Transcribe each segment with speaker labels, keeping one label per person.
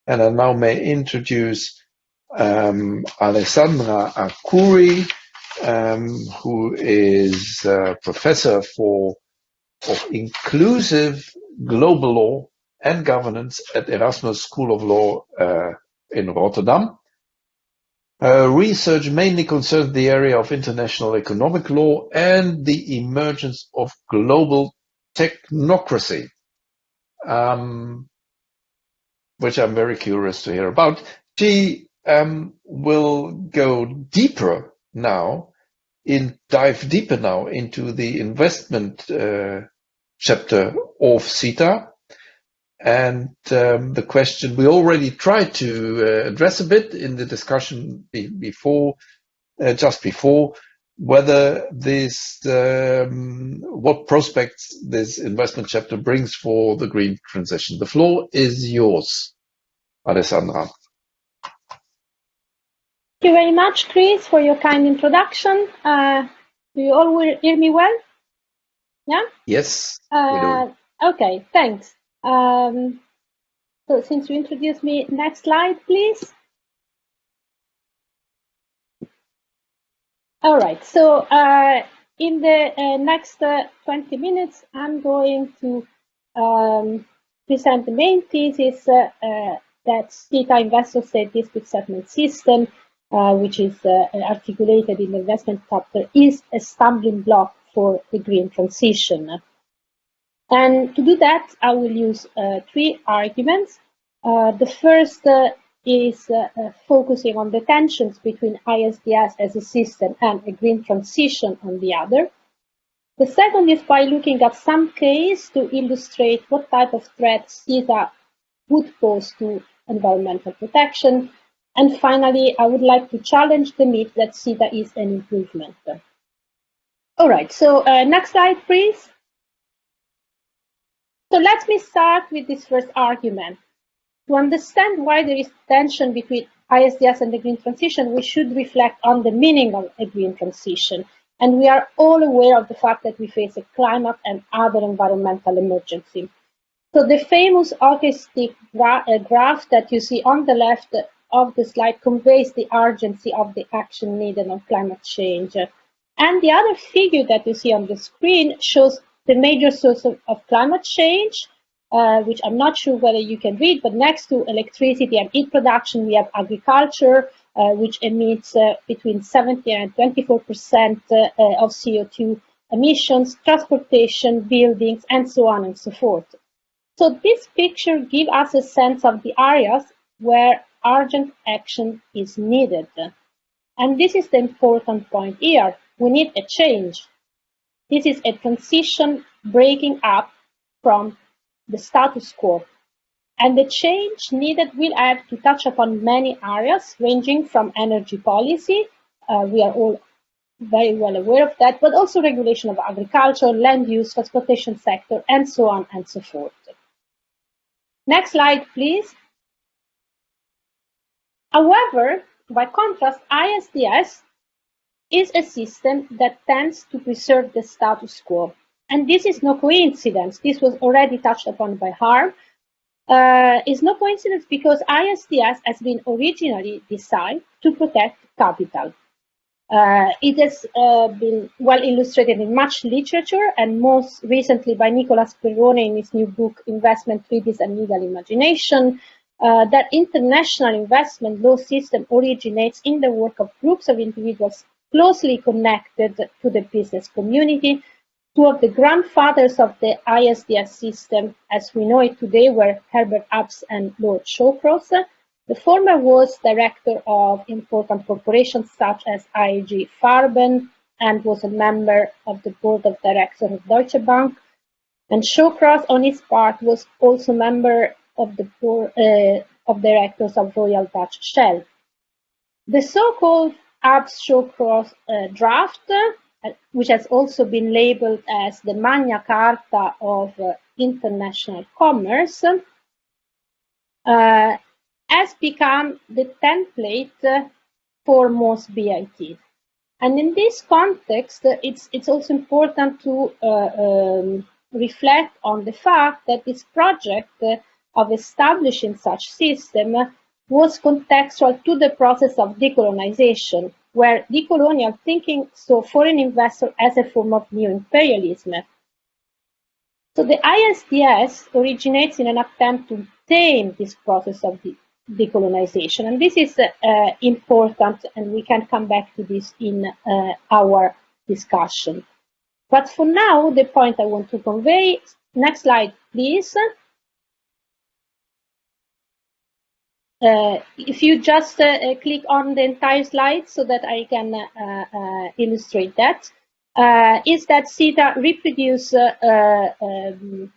Speaker 1: And I now may introduce Alessandra Arcuri, who is a professor of inclusive global law and governance at Erasmus School of Law in Rotterdam. Her research mainly concerns the area of international economic law and the emergence of global technocracy, which I'm very curious to hear about. She will go deeper now, dive deeper now into the investment chapter of CETA. And the question we already tried to address a bit in the discussion before, whether this, what prospects this investment chapter brings for the green transition. The floor is yours, Alessandra.
Speaker 2: Thank you very much, Chris, for your kind introduction. Do you all hear me well? Yeah?
Speaker 1: Yes, we do.
Speaker 2: Okay, thanks. So since you introduced me, next slide, please. All right, so in the next 20 minutes, I'm going to present the main thesis that CETA Investor State Dispute Settlement System, which is articulated in the investment chapter, is a stumbling block for the green transition. And to do that, I will use three arguments. The first is focusing on the tensions between ISDS as a system and a green transition on the other. The second is by looking at some case to illustrate what type of threat CETA would pose to environmental protection. And finally, I would like to challenge the myth that CETA is an improvement. All right, so next slide, please. So let me start with this first argument. To understand why there is tension between ISDS and the green transition, we should reflect on the meaning of a green transition. And we are all aware of the fact that we face a climate and other environmental emergency. So the famous hockey stick graph that you see on the left of the slide conveys the urgency of the action needed on climate change. And the other figure that you see on the screen shows the major source of climate change, which I'm not sure whether you can read, but next to electricity and heat production, we have agriculture, which emits between 70 and 24% of CO2 emissions, transportation, buildings, and so on and so forth. So this picture gives us a sense of the areas where urgent action is needed. And this is the important point here. We need a change. This is a transition breaking up from the status quo. And the change needed will have to touch upon many areas, ranging from energy policy, we are all very well aware of that, but also regulation of agriculture, land use, transportation sector, and so on and so forth. Next slide, please. However, by contrast, ISDS is a system that tends to preserve the status quo. And this is no coincidence. This was already touched upon by Harm. It's no coincidence because ISDS has been originally designed to protect capital. It has been well illustrated in much literature, and most recently by Nicolas Perrone in his new book, Investment Treaties and Legal Imagination, that international investment law system originates in the work of groups of individuals closely connected to the business community. Two of the grandfathers of the ISDS system, as we know it today, were Herbert Abts and Lord Shawcross. The former was director of important corporations such as IG Farben and was a member of the board of directors of Deutsche Bank. And Shawcross, on his part, was also member of the board of directors of Royal Dutch Shell. The so-called Abts-Shawcross draft, which has also been labeled as the Magna Carta of international commerce, has become the template for most BIT. And in this context, it's also important to reflect on the fact that this project of establishing such system was contextual to the process of decolonization, where decolonial thinking saw foreign investors as a form of new imperialism. So the ISDS originates in an attempt to tame this process of decolonization, and this is important, and we can come back to this in our discussion. But for now, the point I want to convey, next slide, please. If you just click on the entire slide so that I can illustrate that, is that CETA reproduce the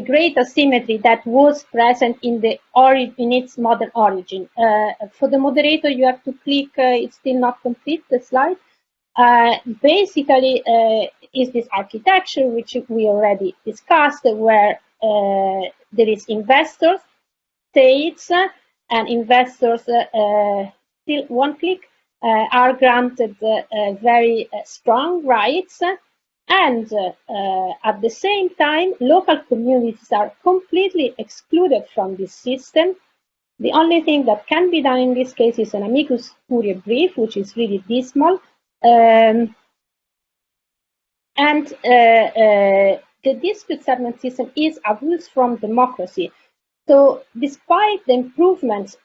Speaker 2: great asymmetry that was present in its modern origin. For the moderator, you have to click, it's still not complete, the slide. Basically, is this architecture, which we already discussed, where there is investors, states, and investors, still one click, are granted very strong rights, and at the same time, local communities are completely excluded from this system. The only thing that can be done in this case is an amicus curiae brief, which is really dismal. And the dispute settlement system is avulsed from democracy. So despite the improvements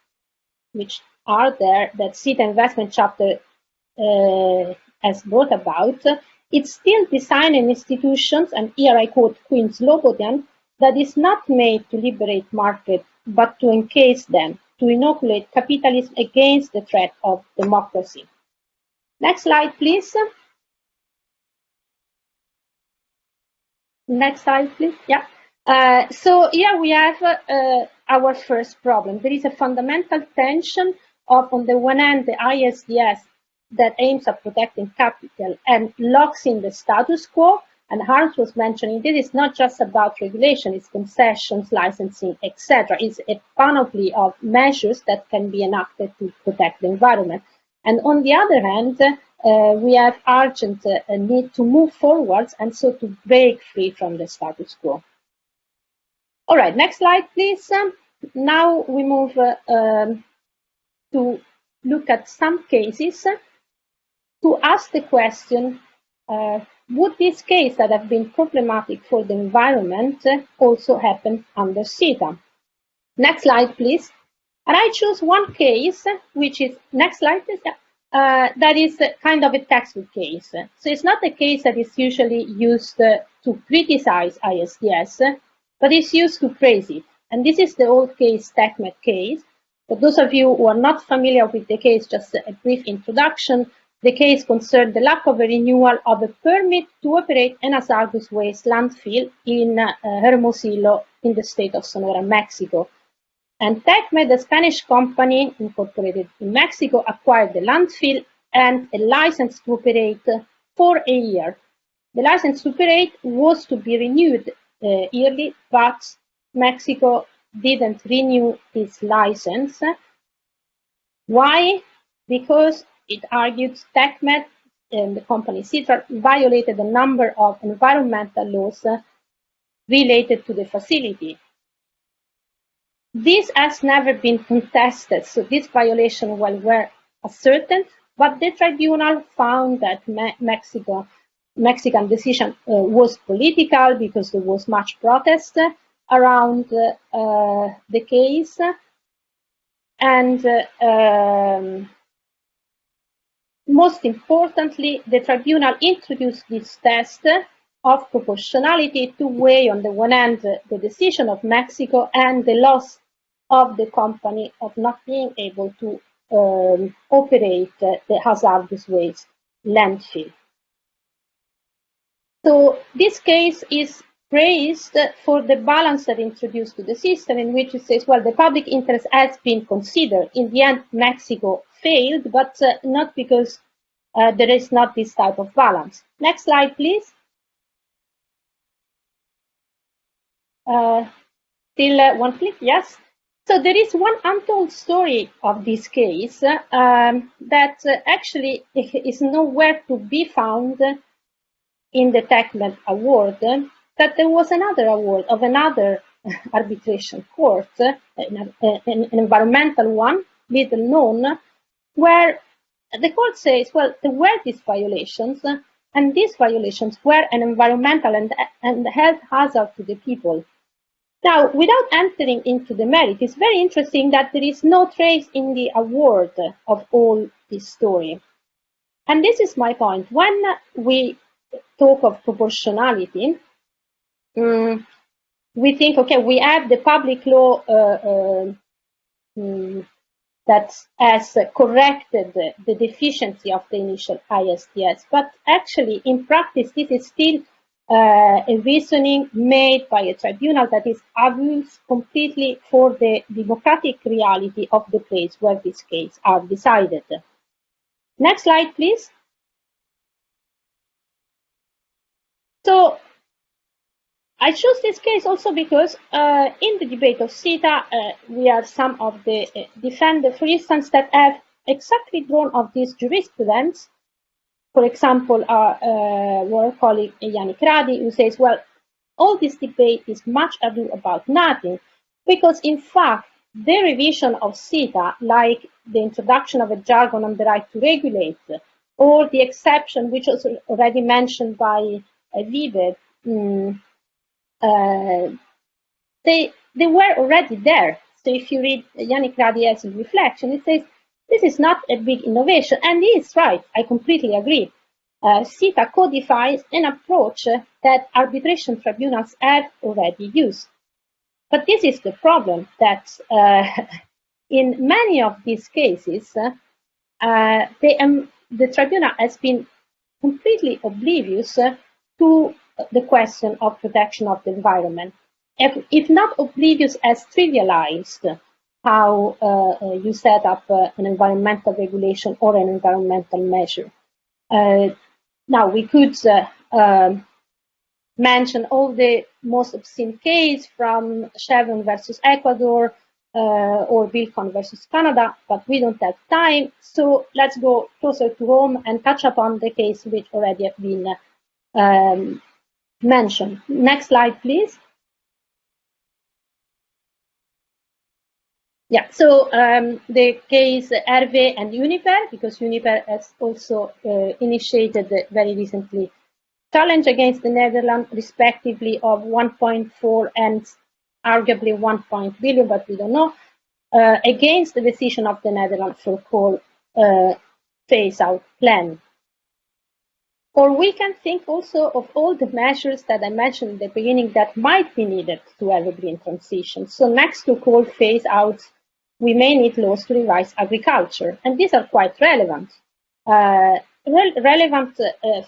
Speaker 2: which are there that CETA investment chapter has brought about, it's still designing institutions, and here I quote Queen Slobodian, that is not made to liberate market, but to encase them, to inoculate capitalism against the threat of democracy. Next slide, please. Next slide, please. Yeah. So here we have our first problem. There is a fundamental tension of, on the one hand, the ISDS that aims at protecting capital and locks in the status quo. And Hans was mentioning this is not just about regulation, it's concessions, licensing, etc. It's a panoply of measures that can be enacted to protect the environment. And on the other hand, we have urgent need to move forwards and so to break free from the status quo. All right, next slide, please. Now we move to look at some cases to ask the question, would this case that have been problematic for the environment also happen under CETA? Next slide, please. And I choose one case, which is, next slide, please. That is kind of a textbook case. So it's not a case that is usually used to criticize ISDS, but it's used to praise it. And this is the old case, TechMed case. For those of you who are not familiar with the case, just a brief introduction. The case concerned the lack of a renewal of a permit to operate an hazardous waste landfill in Hermosillo in the state of Sonora, Mexico. And TechMed, a Spanish company incorporated in Mexico, acquired the landfill and a license to operate for a year. The license to operate was to be renewed yearly, but Mexico didn't renew its license. Why? Because it argued TechMed and the company CETA violated a number of environmental laws related to the facility. This has never been contested, so this violation were ascertained, but the tribunal found that Mexican decision was political because there was much protest around the case, and most importantly, the tribunal introduced this test of proportionality to weigh, on the one hand, the decision of Mexico and the loss of the company of not being able to operate the hazardous waste landfill. So this case is praised for the balance that introduced to the system, in which it says, well, the public interest has been considered. In the end, Mexico failed, but not because there is not this type of balance. Next slide, please. Still one click, yes. So there is one untold story of this case that actually is nowhere to be found in the TechMed award, that there was another award of another arbitration court, an environmental one, little known, where the court says, well, there were these violations, and these violations were an environmental and health hazard to the people. Now, without entering into the merit, it's very interesting that there is no trace in the award of all this story. And this is my point. When we talk of proportionality, we think, okay, we have the public law that has corrected the deficiency of the initial ISDS. But actually, in practice, this is still a reasoning made by a tribunal that is abused completely for the democratic reality of the place where these cases are decided. Next slide, please. So I chose this case also because in the debate of CETA, we are some of the defenders, for instance, that have exactly drawn of this jurisprudence. For example, our colleague Yannick Radi, who says, well, all this debate is much ado about nothing, because in fact, the revision of CETA, like the introduction of a jargon on the right to regulate, or the exception, which was already mentioned by Wiebe, they were already there. So if you read Yannick Radi's reflection, it says, this is not a big innovation. And he is right. I completely agree. CETA codifies an approach that arbitration tribunals have already used. But this is the problem, that in many of these cases, the tribunal has been completely oblivious to the question of protection of the environment. If not oblivious, as trivialized how you set up an environmental regulation or an environmental measure. Now, we could mention all the most obscene cases from Chevron versus Ecuador or Vilcon versus Canada, but we don't have time. So let's go closer to home and touch upon the case which already have been mentioned. Next slide, please. Yeah, so the case Hervé and Uniper, because Uniper has also initiated very recently challenge against the Netherlands, respectively of 1.4 and arguably 1 billion, but we don't know, against the decision of the Netherlands for coal phase-out plan. Or we can think also of all the measures that I mentioned at the beginning that might be needed to have a green transition. So next to coal phase-out, we may need laws to revise agriculture, and these are quite relevant. Relevant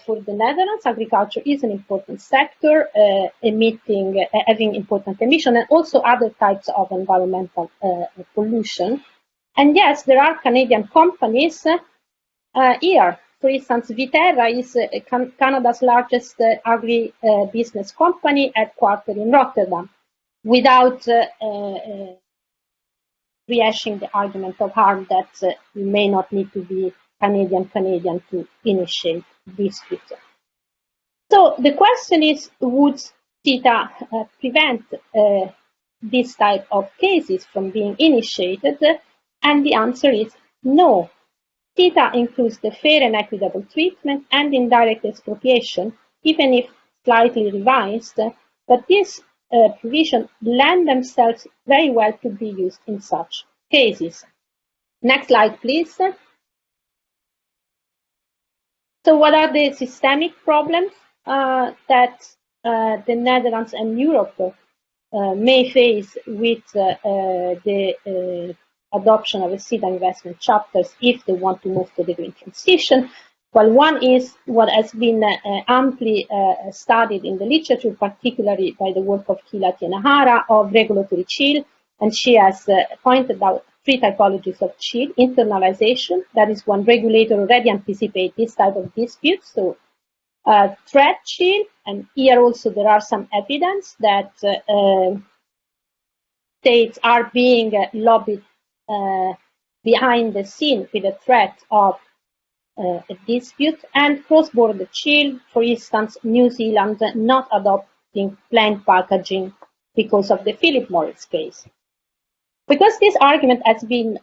Speaker 2: for the Netherlands, agriculture is an important sector, having important emission, and also other types of environmental pollution. And yes, there are Canadian companies here. For instance, Viterra is Canada's largest agri-business company, headquartered in Rotterdam, without rehashing the argument of harm that you may not need to be Canadian to initiate dispute. So the question is, would CETA prevent this type of cases from being initiated? And the answer is no. CETA includes the fair and equitable treatment and indirect expropriation, even if slightly revised, but these provisions lend themselves very well to be used in such cases. Next slide, please. So what are the systemic problems that the Netherlands and Europe may face with the adoption of a CETA investment chapters if they want to move to the green transition? Well, one is what has been amply studied in the literature, particularly by the work of Kila Tienahara, of regulatory chill, and she has pointed out three typologies of chill. Internalization, that is when regulator already anticipate this type of dispute. So threat chill, and here also there are some evidence that states are being lobbied behind the scene with the threat of a dispute, and cross-border chill, for instance, New Zealand not adopting plain packaging because of the Philip Morris case. Because this argument has been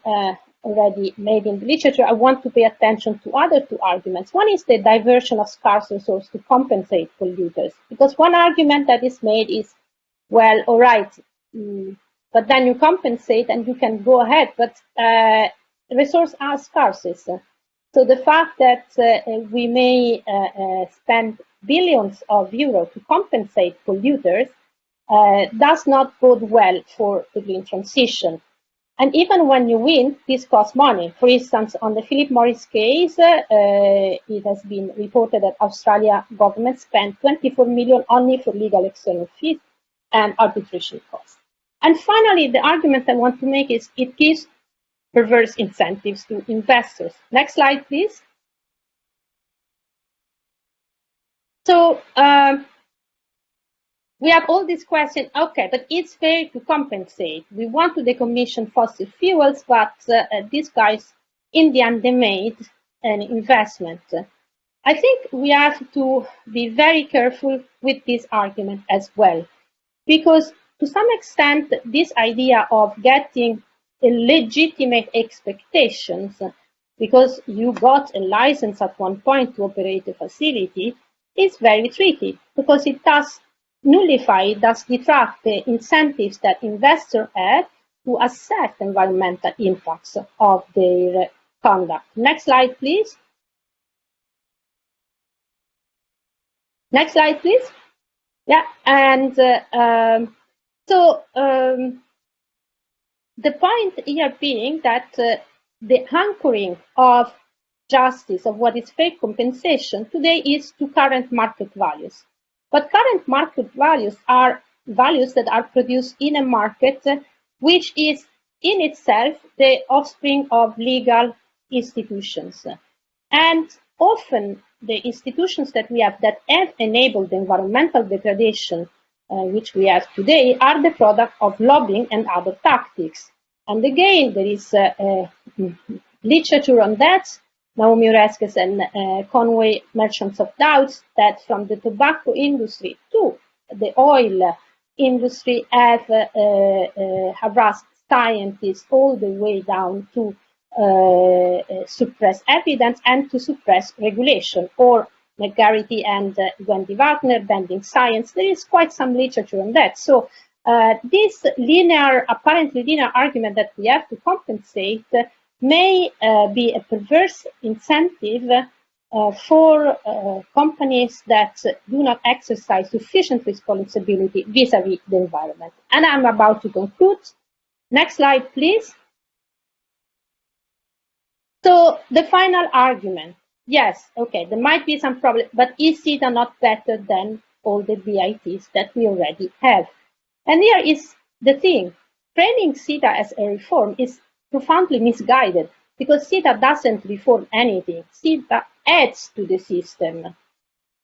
Speaker 2: already made in the literature, I want to pay attention to other two arguments. One is the diversion of scarce resource to compensate polluters. Because one argument that is made is, well, all right, but then you compensate and you can go ahead, but resources are scarce. So the fact that we may spend billions of euros to compensate polluters does not bode well for the green transition. And even when you win, this costs money. For instance, on the Philip Morris case, it has been reported that Australia government spent 24 million only for legal external fees and arbitration costs. And finally, the argument I want to make is it gives perverse incentives to investors. Next slide, please. So we have all these questions. Okay, but it's fair to compensate. We want to decommission fossil fuels, but these guys, in the end, they made an investment. I think we have to be very careful with this argument as well, because to some extent, this idea of getting legitimate expectations, because you got a license at one point to operate a facility, is very tricky, because it does nullify, it does detract the incentives that investors have to assess environmental impacts of their conduct. Next slide, please. Next slide, please. Yeah, and the point here being that the anchoring of justice, of what is fair compensation today, is to current market values. But current market values are values that are produced in a market which is in itself the offspring of legal institutions. And often the institutions that we have that have enabled the environmental degradation which we have today are the product of lobbying and other tactics. And again, there is literature on that. Naomi Oreskes and Conway Merchants of Doubts, that from the tobacco industry to the oil industry have harassed scientists all the way down to suppress evidence and to suppress regulation, or McGarity and Wendy Wagner bending science. There is quite some literature on that. So this apparently linear argument that we have to compensate may be a perverse incentive for companies that do not exercise sufficient responsibility vis-à-vis the environment. And I'm about to conclude. Next slide, please. So the final argument. Yes, okay, there might be some problem, but is CETA not better than all the BITs that we already have? And here is the thing. Framing CETA as a reform is profoundly misguided, because CETA doesn't reform anything. CETA adds to the system.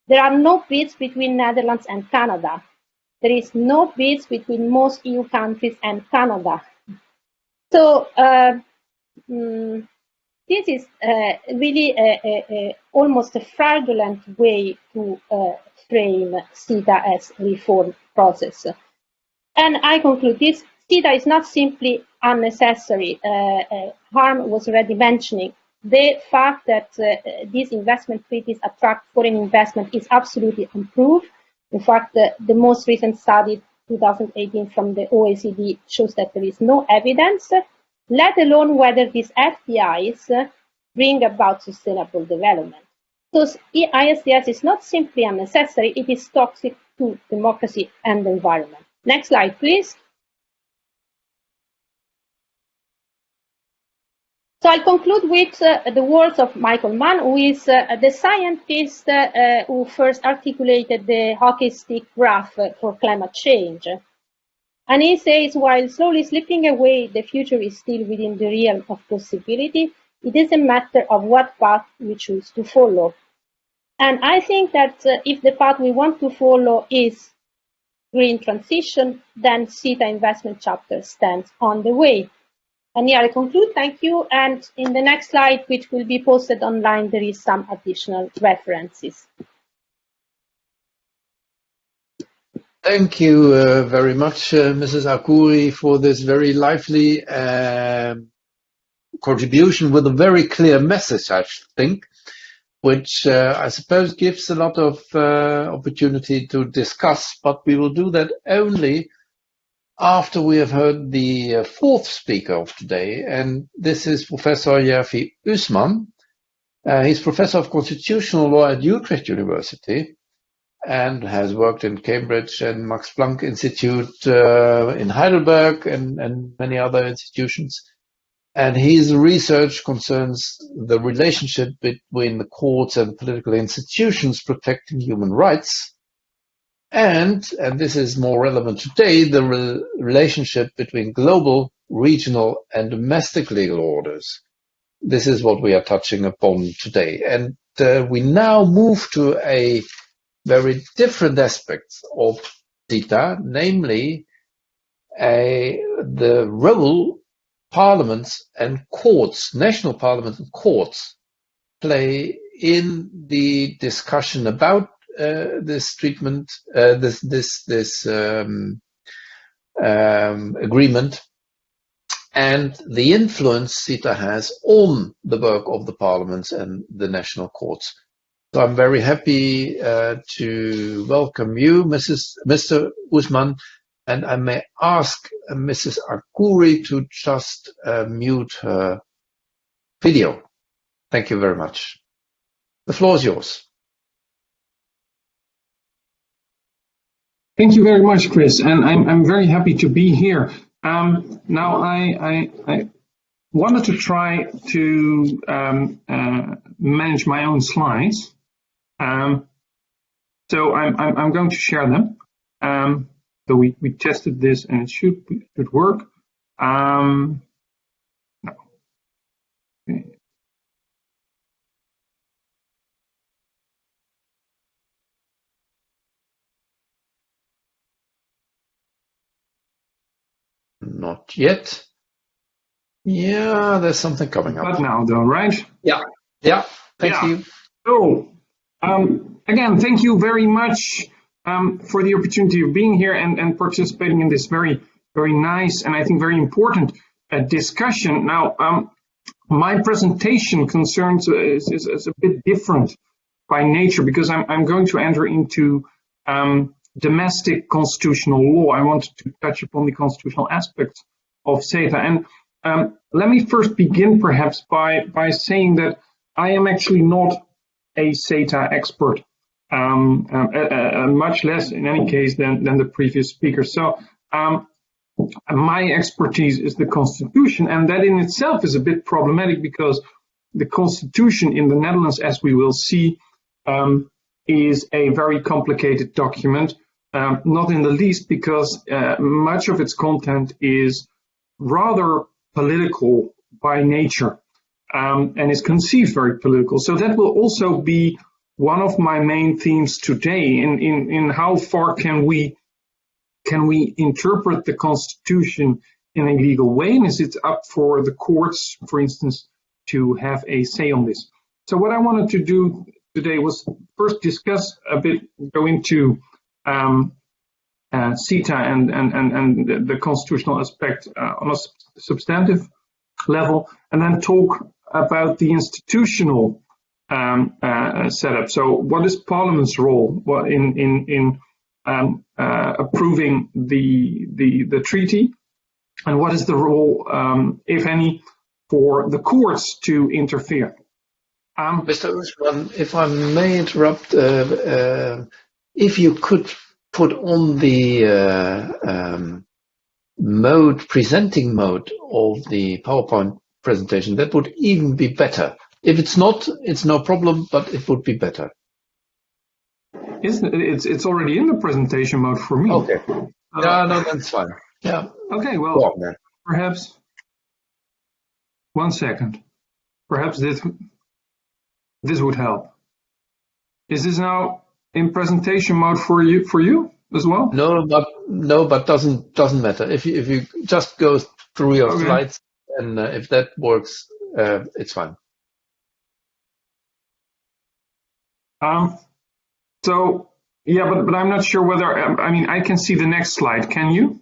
Speaker 2: There are no bids between Netherlands and Canada. There is no bids between most EU countries and Canada. So this is really almost a fraudulent way to frame CETA as reform process. And I conclude this. CETA is not simply unnecessary. Harm was already mentioning. The fact that these investment treaties attract foreign investment is absolutely unproved. In fact, the most recent study, 2018, from the OECD shows that there is no evidence, let alone whether these FDIs bring about sustainable development. So ISDS is not simply unnecessary, it is toxic to democracy and the environment. Next slide, please. So I'll conclude with the words of Michael Mann, who is the scientist who first articulated the hockey stick graph for climate change. And he says, while slowly slipping away, the future is still within the realm of possibility. It is a matter of what path we choose to follow. And I think that if the path we want to follow is green transition, then CETA investment chapter stands on the way. And here I conclude. Thank you. And in the next slide, which will be posted online, there is some additional references.
Speaker 1: Thank you very much, Mrs. Arcuri, for this very lively contribution with a very clear message, I think, which I suppose gives a lot of opportunity to discuss, but we will do that only after we have heard the fourth speaker of today, and this is Professor Jerfi Uzman. He's Professor of Constitutional Law at Utrecht University and has worked in Cambridge and Max Planck Institute in Heidelberg and many other institutions. And his research concerns the relationship between the courts and political institutions protecting human rights. And this is more relevant today, the relationship between global, regional, and domestic legal orders. This is what we are touching upon today. And we now move to a very different aspect of CETA, namely the role parliaments and courts, national parliaments and courts, play in the discussion about this treatment, this agreement, and the influence CETA has on the work of the parliaments and the national courts. So I'm very happy to welcome you, Mr. Uzman, and I may ask Mrs. Arcuri to just mute her video. Thank you very much. The floor is yours.
Speaker 3: Thank you very much, Chris, and I'm very happy to be here. Now I wanted to try to manage my own slides, so I'm going to share them. So we tested this and it should work. No. Okay.
Speaker 1: Not yet. Yeah, there's something coming up.
Speaker 3: But now though, right?
Speaker 1: Yeah. Thank you.
Speaker 3: So, again, thank you very much for the opportunity of being here and participating in this very, very nice and I think very important discussion. Now, my presentation concerns is a bit different by nature because I'm going to enter into domestic constitutional law. I wanted to touch upon the constitutional aspects of CETA. And let me first begin perhaps by saying that I am actually not a CETA expert, much less in any case than the previous speaker. So my expertise is the Constitution, and that in itself is a bit problematic because the Constitution in the Netherlands, as we will see, is a very complicated document, not in the least because much of its content is rather political by nature and is conceived very political. So that will also be one of my main themes today in how far can we interpret the Constitution in a legal way, and is it up for the courts, for instance, to have a say on this? So what I wanted to do today was first discuss a bit, go into CETA and the constitutional aspect on a substantive level, and then talk about the institutional setup. So what is Parliament's role in approving the treaty, and what is the role, if any, for the courts to interfere?
Speaker 1: Mr. Uzman, if I may interrupt, if you could put on the presenting mode of the PowerPoint presentation, that would even be better. If it's not, it's no problem, but it would be better.
Speaker 3: It's already in the presentation mode for me.
Speaker 1: Okay. No, that's fine. Yeah.
Speaker 3: Okay, well, perhaps 1 second. Perhaps this would help. Is this now in presentation mode for you as well?
Speaker 1: No, but doesn't matter. If you just go through your slides, and if that works, it's fine.
Speaker 3: So Yeah, but I'm not sure whether, I mean, I can see the next slide. Can you?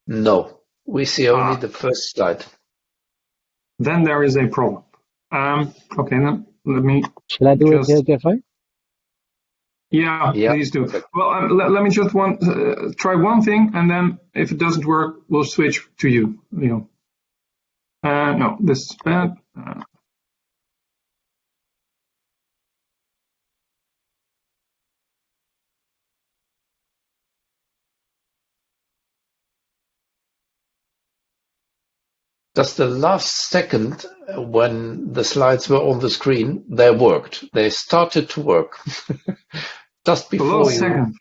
Speaker 1: No, we see only the first slide.
Speaker 3: Then there is a problem. Okay, then let me.
Speaker 4: Shall I do it, Jerfi?
Speaker 3: Yeah, please do.
Speaker 1: Perfect.
Speaker 3: Well, let me just try one thing, and then if it doesn't work, we'll switch to you, Leo. No, this is bad.
Speaker 1: Just the last second when the slides were on the screen, they worked. They started to work. Just before you.
Speaker 3: Second.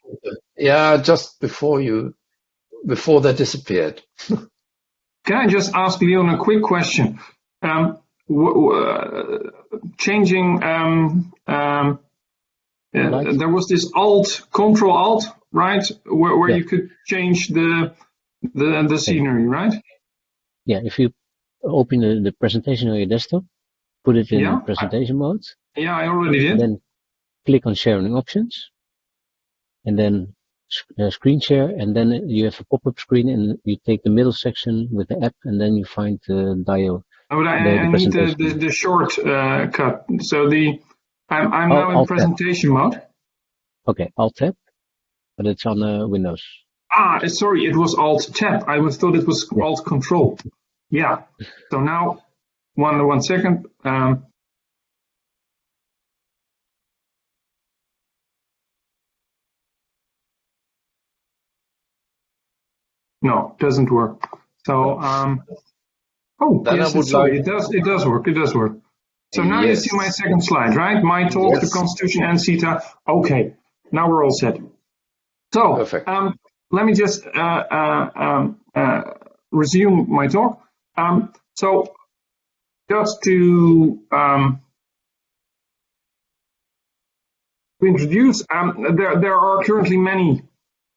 Speaker 1: Yeah, just before they disappeared.
Speaker 3: Can I just ask Leon a quick question? Changing, there was this Control Alt, right? Where you could change the scenery, right?
Speaker 4: Yeah, if you open the presentation on your desktop, put it in presentation mode.
Speaker 3: Yeah, I already did.
Speaker 4: Then click on sharing options, and then screen share, and then you have a pop-up screen, and you take the middle section with the app, and then you find the dial.
Speaker 3: Oh, but I need the short cut. So I'm now in presentation mode.
Speaker 4: Okay, Alt Tab, but it's on Windows.
Speaker 3: Sorry, it was Alt Tab. I thought it was Alt Control. Yeah. So now, one second. No, doesn't work. So, yes, it does work. It does work. So now you see my second slide, right? My talk, the Constitution and CETA. Okay, now we're all set. So,
Speaker 1: perfect.
Speaker 3: Let me just resume my talk. So, just to introduce, there are currently many,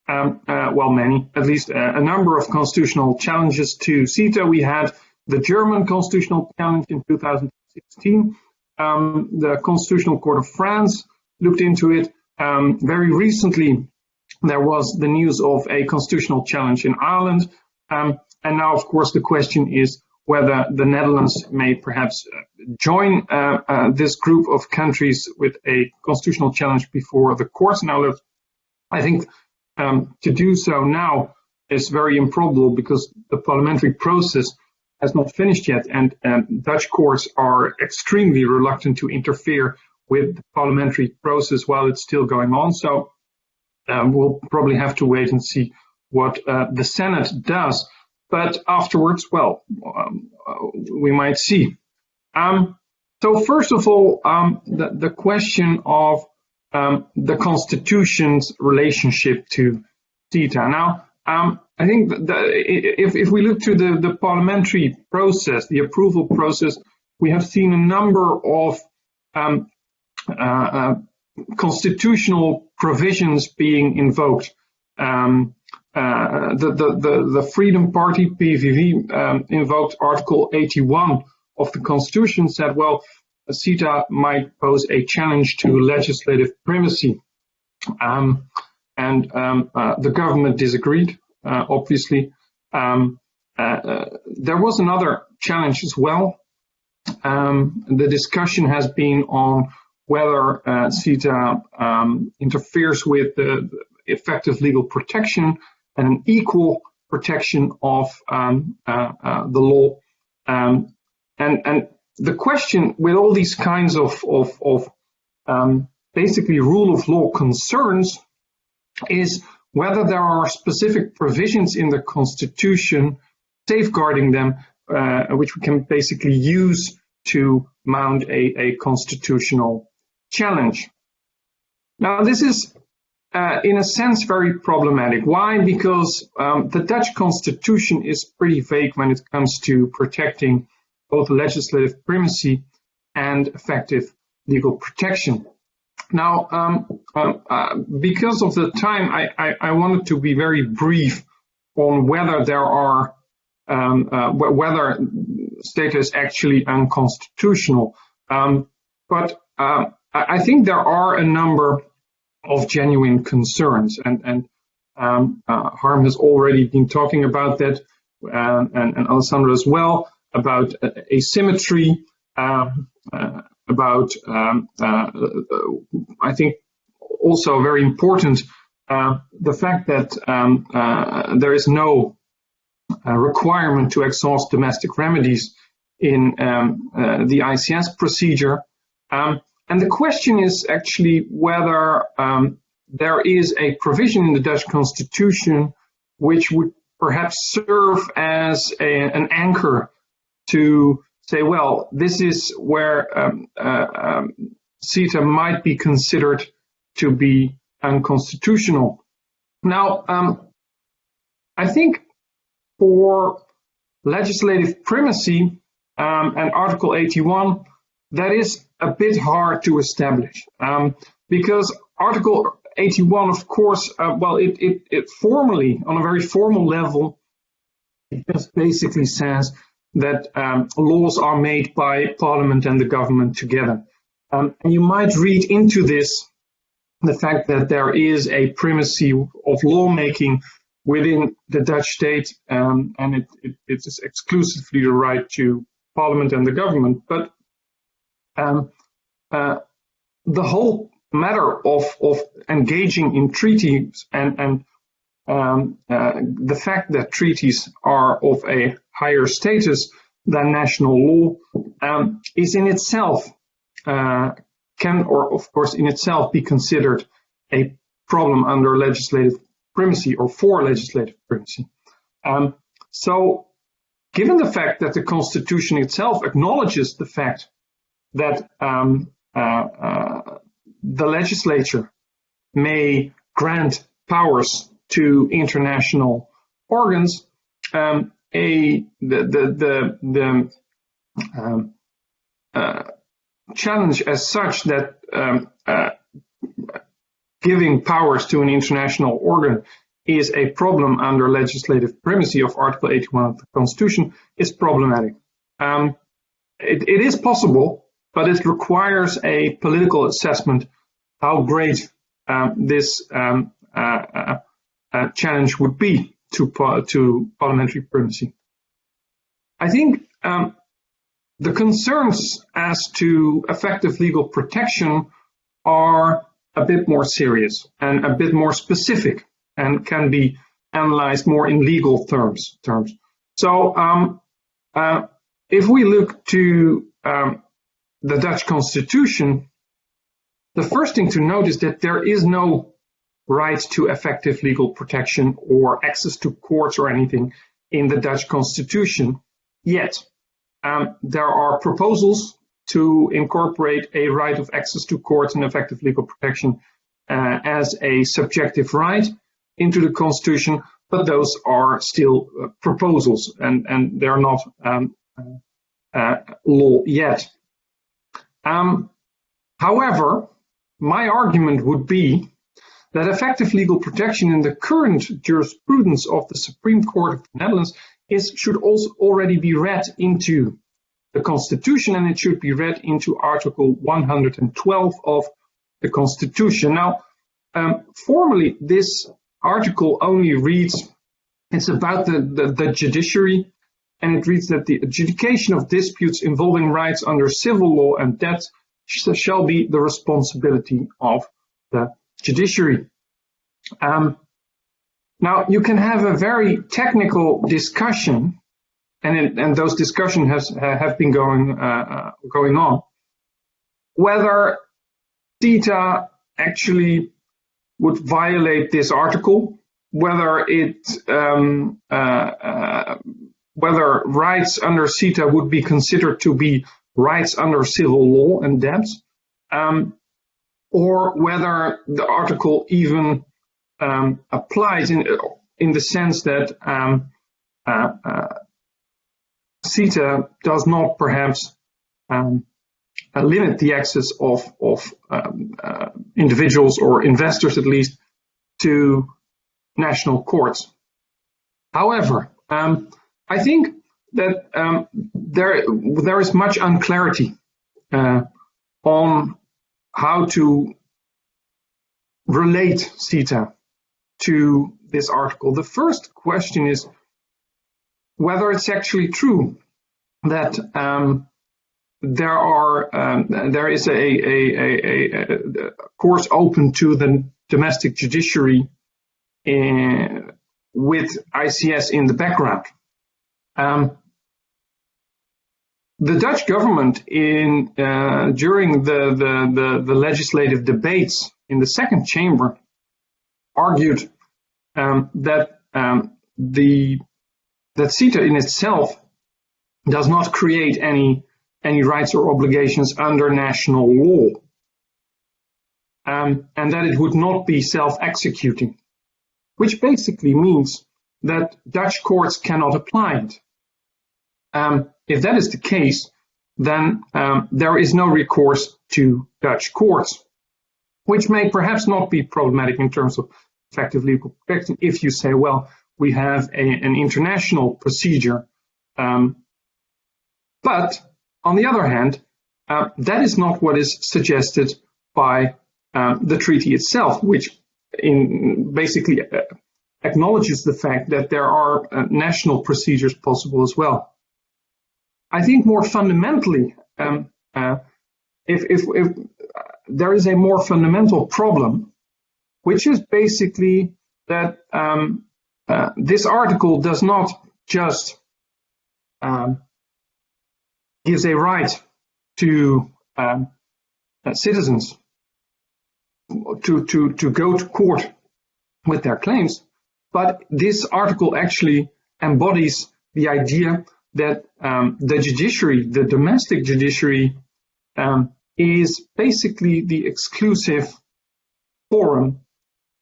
Speaker 3: at least a number of constitutional challenges to CETA. We had the German constitutional challenge in 2016. The Constitutional Court of France looked into it. Very recently, there was the news of a constitutional challenge in Ireland. And now, of course, the question is whether the Netherlands may perhaps join this group of countries with a constitutional challenge before the courts. Now, I think to do so now is very improbable because the parliamentary process has not finished yet, and Dutch courts are extremely reluctant to interfere with the parliamentary process while it's still going on. So we'll probably have to wait and see what the Senate does. But afterwards, well, we might see. So first of all, the question of the Constitution's relationship to CETA. Now, I think that if we look to the parliamentary process, the approval process, we have seen a number of constitutional provisions being invoked. The Freedom Party, PVV, invoked Article 81 of the Constitution, said, well, CETA might pose a challenge to legislative primacy. And the government disagreed, obviously. There was another challenge as well. The discussion has been on whether CETA interferes with the effective legal protection and an equal protection of the law. And the question with all these kinds of basically rule of law concerns is whether there are specific provisions in the Constitution safeguarding them, which we can basically use to mount a constitutional challenge. Now, this is in a sense very problematic. Why? Because the Dutch Constitution is pretty vague when it comes to protecting both legislative primacy and effective legal protection. Now, because of the time, I wanted to be very brief on whether there are whether CETA is actually unconstitutional. But I think there are a number of genuine concerns. And Harm has already been talking about that, and Alessandro as well, about asymmetry, about I think also very important, the fact that there is no requirement to exhaust domestic remedies in the ICS procedure. And the question is actually whether there is a provision in the Dutch constitution which would perhaps serve as an anchor to say, well, this is where CETA might be considered to be unconstitutional. Now, I think for legislative primacy and Article 81, that is a bit hard to establish, because Article 81, of course, well, it formally, on a very formal level, it just basically says that laws are made by Parliament and the government together. And you might read into this the fact that there is a primacy of lawmaking within the Dutch state, and it is exclusively the right to Parliament and the government. But the whole matter of engaging in treaties and the fact that treaties are of a higher status than national law is in itself can, or of course in itself, be considered a problem under legislative primacy or for legislative primacy. So given the fact that the Constitution itself acknowledges the fact that the legislature may grant powers to international organs, the challenge as such that giving powers to an international organ is a problem under legislative primacy of Article 81 of the Constitution is problematic. It is possible, but it requires a political assessment how great this challenge would be to parliamentary primacy. I think the concerns as to effective legal protection are a bit more serious and a bit more specific and can be analyzed more in legal terms. So if we look to the Dutch Constitution, the first thing to note is that there is no right to effective legal protection or access to courts or anything in the Dutch Constitution yet. There are proposals to incorporate a right of access to courts and effective legal protection as a subjective right into the Constitution, but those are still proposals and they're not law yet. However, my argument would be that effective legal protection in the current jurisprudence of the Supreme Court of the Netherlands should also already be read into the Constitution, and it should be read into Article 112 of the Constitution. Now, formally, this article only reads, it's about the judiciary, and it reads that the adjudication of disputes involving rights under civil law and debts shall be the responsibility of the judiciary. Now, you can have a very technical discussion, and those discussions have been going on, whether CETA actually would violate this article, whether whether rights under CETA would be considered to be rights under civil law and debts, or whether the article even applies in the sense that CETA does not perhaps limit the access of individuals or investors, at least, to national courts. However, I think that there is much unclarity on how to relate CETA to this article. The first question is whether it's actually true that there is a course open to the domestic judiciary with ICS in the background. The Dutch government, during the legislative debates in the second chamber, argued that CETA in itself does not create any rights or obligations under national law, and that it would not be self-executing, which basically means that Dutch courts cannot apply it. If that is the case, then there is no recourse to Dutch courts, which may perhaps not be problematic in terms of effective legal protection if you say, well, we have an international procedure. But on the other hand, that is not what is suggested by the treaty itself, which basically acknowledges the fact that there are national procedures possible as well. I think more fundamentally, if there is a more fundamental problem, which is basically that this article does not just gives a right to citizens to go to court with their claims, but this article actually embodies the idea that the judiciary, the domestic judiciary, is basically the exclusive forum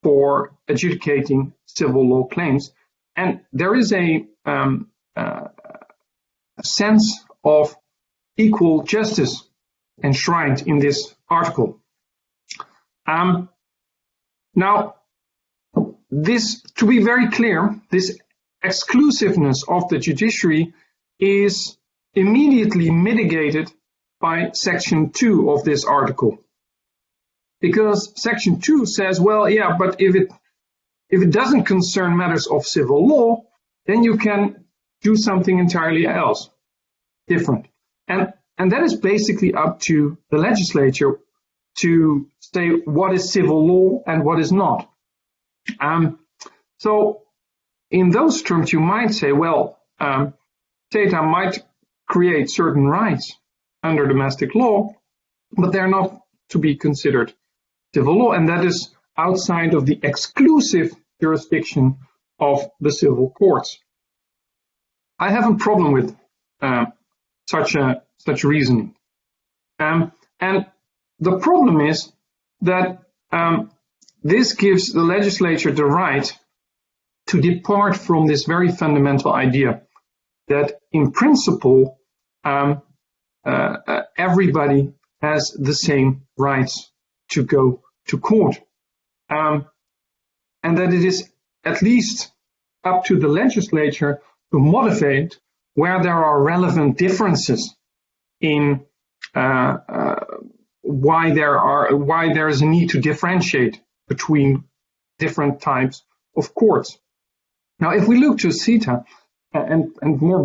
Speaker 3: for adjudicating civil law claims. And there is a sense of equal justice enshrined in this article. Now, this, to be very clear, this exclusiveness of the judiciary is immediately mitigated by Section 2 of this article. Because Section 2 says, well, yeah, but if it doesn't concern matters of civil law, then you can do something entirely else, different. And that is basically up to the legislature to say what is civil law and what is not. So in those terms, you might say, well, CETA might create certain rights under domestic law, but they're not to be considered civil law, and that is outside of the exclusive jurisdiction of the civil courts. I have a problem with such reasoning. And the problem is that this gives the legislature the right to depart from this very fundamental idea that in principle everybody has the same rights to go to court, and that it is at least up to the legislature to motivate where there are relevant differences in why there is a need to differentiate between different types of courts. Now, if we look to CETA and more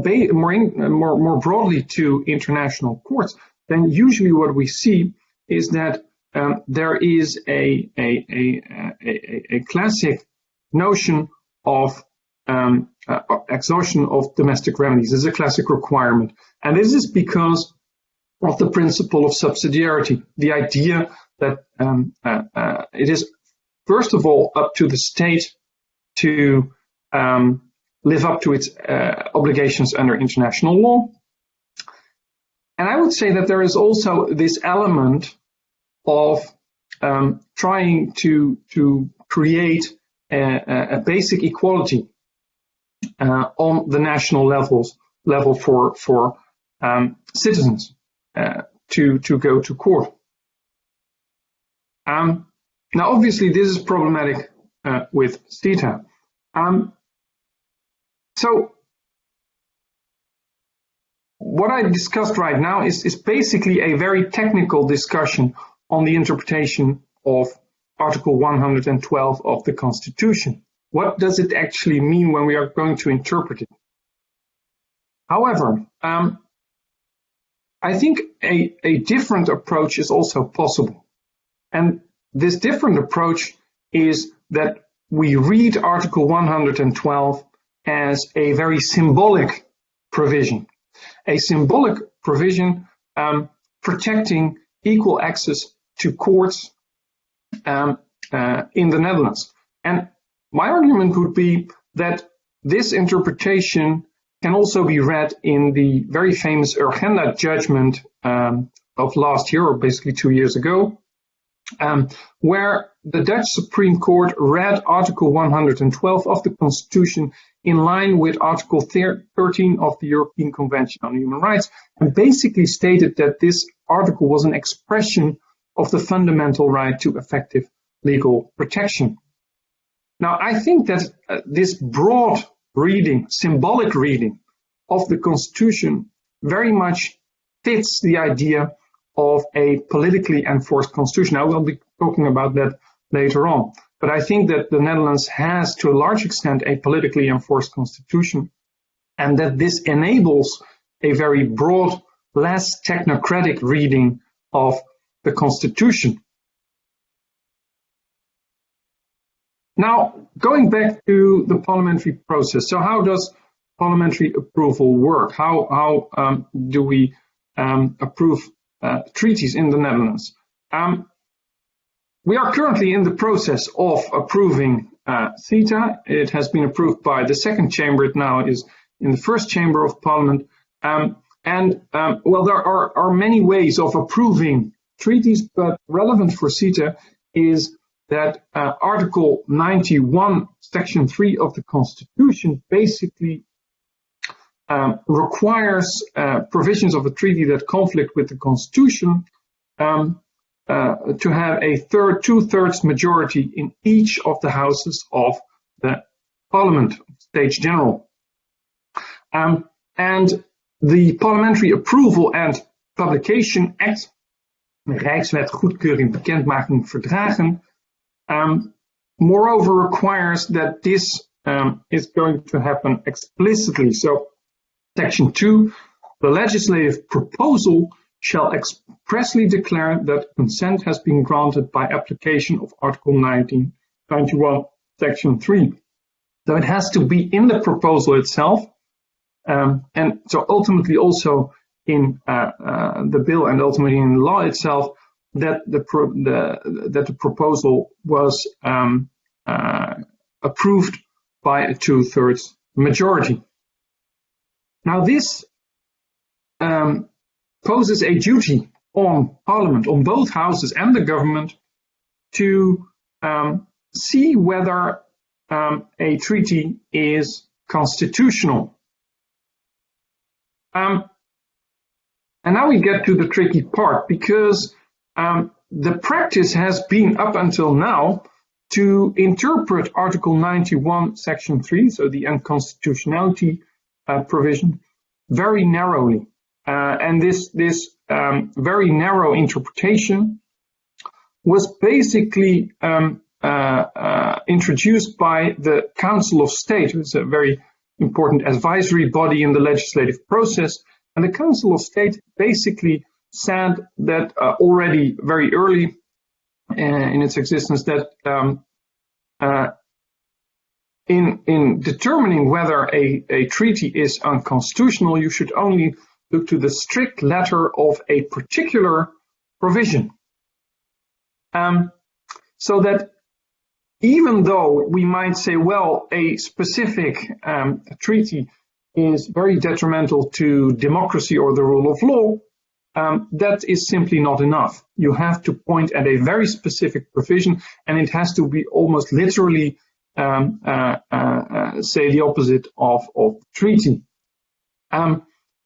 Speaker 3: broadly to international courts, then usually what we see is that there is a classic notion of exhaustion of domestic remedies. This is a classic requirement, and this is because of the principle of subsidiarity, the idea that it is first of all up to the state to live up to its obligations under international law. And I would say that there is also this element of trying to create a basic equality on the national level for citizens to go to court. Now, obviously, this is problematic with CETA. So what I discussed right now is basically a very technical discussion on the interpretation of Article 112 of the Constitution. What does it actually mean when we are going to interpret it? However, I think a different approach is also possible. And this different approach is that we read Article 112 as a very symbolic provision. A symbolic provision protecting equal access to courts in the Netherlands. And my argument would be that this interpretation can also be read in the very famous Urgenda judgment of last year, or basically 2 years ago, where the Dutch Supreme Court read Article 112 of the Constitution in line with Article 13 of the European Convention on Human Rights, and basically stated that this article was an expression of the fundamental right to effective legal protection. Now, I think that this broad reading, symbolic reading of the Constitution very much fits the idea of a politically enforced constitution. I will be talking about that later on. But I think that the Netherlands has, to a large extent, a politically enforced constitution, and that this enables a very broad, less technocratic reading of the Constitution. Now, going back to the parliamentary process. So how does parliamentary approval work? How do we approve treaties in the Netherlands? We are currently in the process of approving CETA. It has been approved by the second chamber. It now is in the first chamber of parliament. Well, there are many ways of approving treaties, but relevant for CETA is that Article 91, Section 3 of the Constitution basically requires provisions of a treaty that conflict with the Constitution to have a two-thirds majority in each of the houses of the Parliament, States General. And the Parliamentary Approval and Publication Act, Rijkswet Goedkeuring Bekendmaking Verdragen, moreover requires that this is going to happen explicitly. So, Section 2, the legislative proposal shall expressly declare that consent has been granted by application of Article 91, Section 3. So it has to be in the proposal itself, and so ultimately also in the bill and ultimately in the law itself, that the proposal was approved by a two-thirds majority. Now this poses a duty on Parliament, on both houses and the government, to see whether a treaty is constitutional. And now we get to the tricky part, because the practice has been up until now to interpret Article 91, Section 3, so the unconstitutionality provision, very narrowly. And this very narrow interpretation was basically introduced by the Council of State, which is a very important advisory body in the legislative process. And the Council of State basically said that already very early in its existence, that in determining whether a treaty is unconstitutional, you should only look to the strict letter of a particular provision. So that even though we might say, well, a specific treaty is very detrimental to democracy or the rule of law, that is simply not enough. You have to point at a very specific provision, and it has to be almost literally say the opposite of treaty.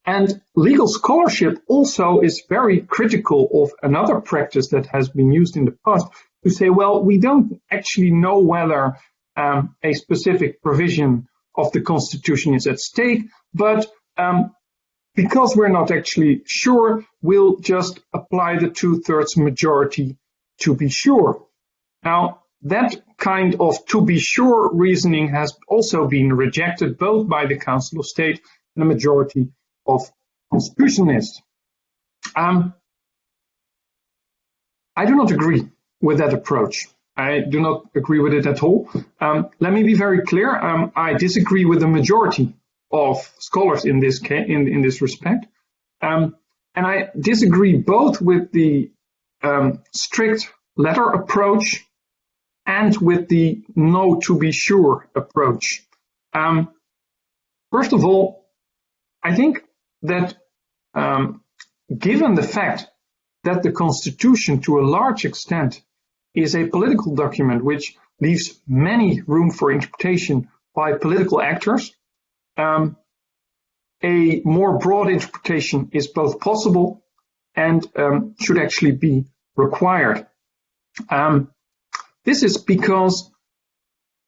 Speaker 3: And legal scholarship also is very critical of another practice that has been used in the past, to say, well, we don't actually know whether a specific provision of the Constitution is at stake, but because we're not actually sure, we'll just apply the two-thirds majority to be sure. Now, that kind of to be sure reasoning has also been rejected both by the Council of State and the majority of constitutionalists. I do not agree with that approach. I do not agree with it at all. Let me be very clear. I disagree with the majority of scholars in this case, in this respect. And I disagree both with the strict letter approach and with the no to be sure approach. First of all, I think that given the fact that the Constitution to a large extent is a political document which leaves many room for interpretation by political actors, a more broad interpretation is both possible and should actually be required. This is because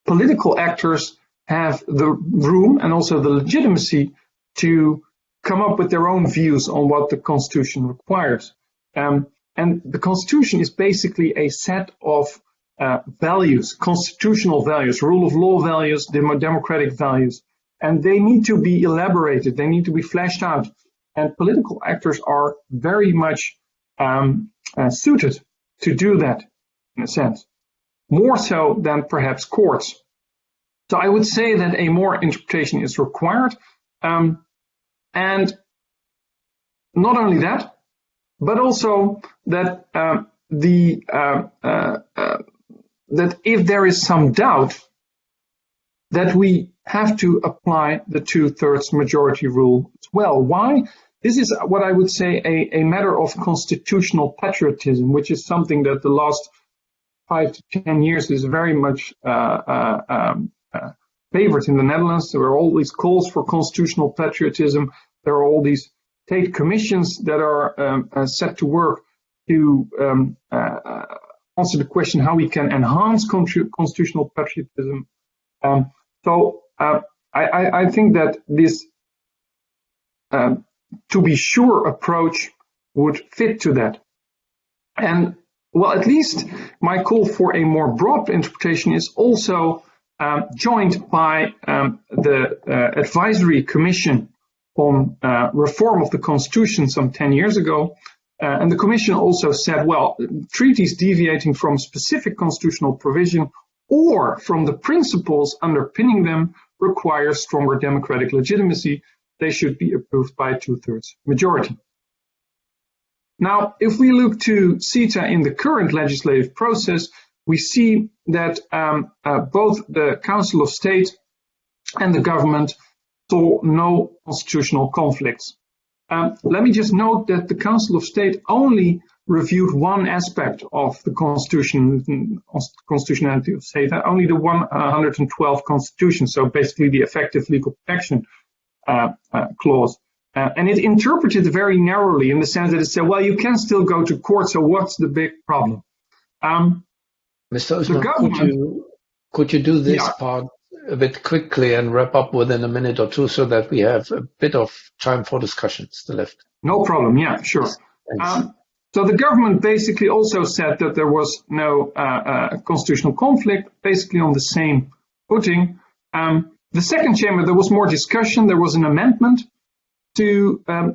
Speaker 3: political actors have the room and also the legitimacy to come up with their own views on what the Constitution requires. And the Constitution is basically a set of values, constitutional values, rule of law values, democratic values, and they need to be elaborated, they need to be fleshed out. And political actors are very much suited to do that, in a sense, more so than perhaps courts. So I would say that a more interpretation is required. And not only that, but also that that if there is some doubt, that we have to apply the 2/3 majority rule as well. Why? This is what I would say a matter of constitutional patriotism, which is something that the last 5 to 10 years is very much favored in the Netherlands. There are all these calls for constitutional patriotism. There are all these state commissions that are set to work to answer the question how we can enhance constitutional patriotism. So I think that this to be sure approach would fit to that. And well, at least my call for a more broad interpretation is also joined by the Advisory Commission on Reform of the Constitution some 10 years ago. And the Commission also said, well, treaties deviating from specific constitutional provision or from the principles underpinning them require stronger democratic legitimacy. They should be approved by a 2/3 majority. Now, if we look to CETA in the current legislative process, we see that both the Council of State and the government saw no constitutional conflicts. Let me just note that the Council of State only reviewed one aspect of the constitutionality of CETA, only the 112th Constitution, so basically the effective legal protection clause. And it interpreted very narrowly in the sense that it said, well, you can still go to court, so what's the big problem?
Speaker 1: Mr. Uzman, could you do this part a bit quickly and wrap up within a minute or two so that we have a bit of time for discussion still left?
Speaker 3: No problem, yeah, sure. So the government basically also said that there was no constitutional conflict, basically on the same footing. The second chamber, there was more discussion, there was an amendment to the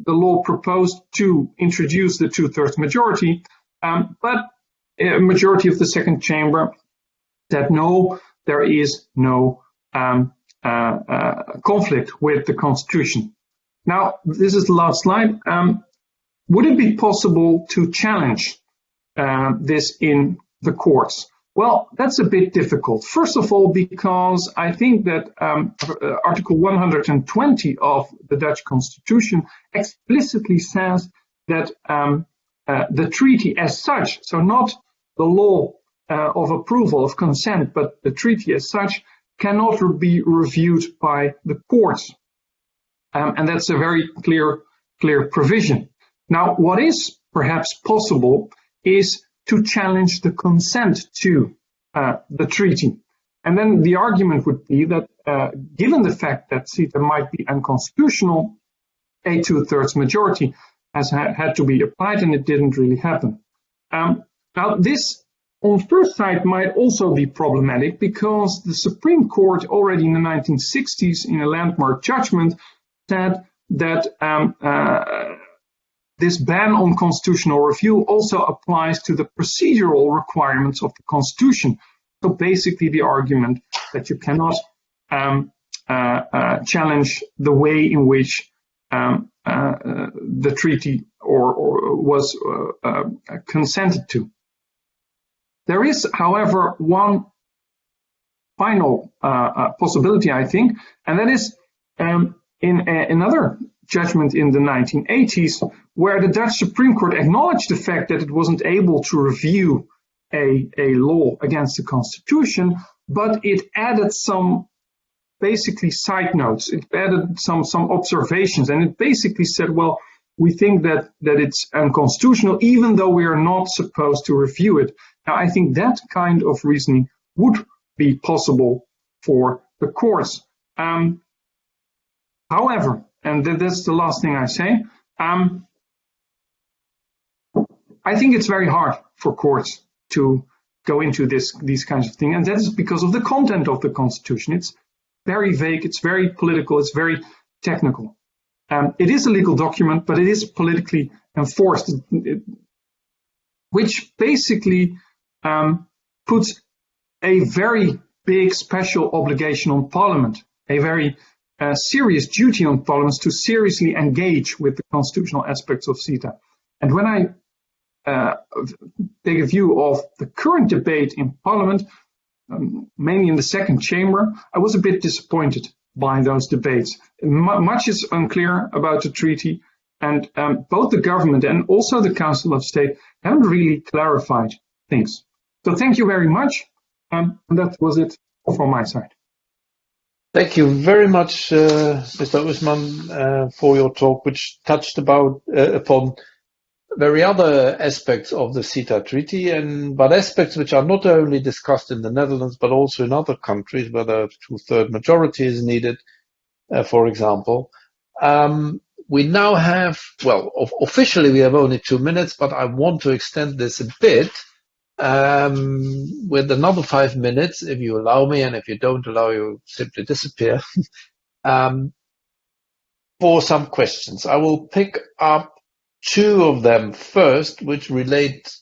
Speaker 3: law proposed to introduce the 2/3 majority, but a majority of the second chamber said no, there is no conflict with the Constitution. Now, this is the last slide. Would it be possible to challenge this in the courts? Well, that's a bit difficult. First of all, because I think that Article 120 of the Dutch Constitution explicitly says that the treaty as such, so not the law of approval, of consent, but the treaty as such, cannot be reviewed by the courts. And that's a very clear provision. Now, what is perhaps possible is to challenge the consent to the treaty. And then the argument would be that given the fact that CETA might be unconstitutional, a 2/3 majority has had to be applied, and it didn't really happen. Now, this on first sight might also be problematic because the Supreme Court already in the 1960s in a landmark judgment said that this ban on constitutional review also applies to the procedural requirements of the Constitution. So basically the argument that you cannot challenge the way in which the treaty or was consented to. There is, however, one final possibility, I think, and that is in another judgment in the 1980s, where the Dutch Supreme Court acknowledged the fact that it wasn't able to review a law against the Constitution, but it added some basically side notes. It added some observations, and it basically said, well, we think that it's unconstitutional, even though we are not supposed to review it. Now, I think that kind of reasoning would be possible for the courts. However, and that's the last thing I say, I think it's very hard for courts to go into these kinds of things, and that is because of the content of the Constitution. It's very vague, it's very political, it's very technical. It is a legal document, but it is politically enforced, which basically puts a very big special obligation on Parliament, a very serious duty on parliaments to seriously engage with the constitutional aspects of CETA. And when I take a view of the current debate in Parliament, mainly in the second chamber, I was a bit disappointed by those debates. Much is unclear about the treaty, and both the government and also the Council of State haven't really clarified things. So thank you very much, and that was it from my side.
Speaker 1: Thank you very much, Mr. Uzman, for your talk, which touched upon very other aspects of the CETA treaty, but aspects which are not only discussed in the Netherlands, but also in other countries, where the two-thirds majority is needed, for example. We now have, well, officially we have only 2 minutes, but I want to extend this a bit with another 5 minutes, if you allow me, and if you don't allow, you simply disappear, for some questions. I will pick up 2 of them first, which relate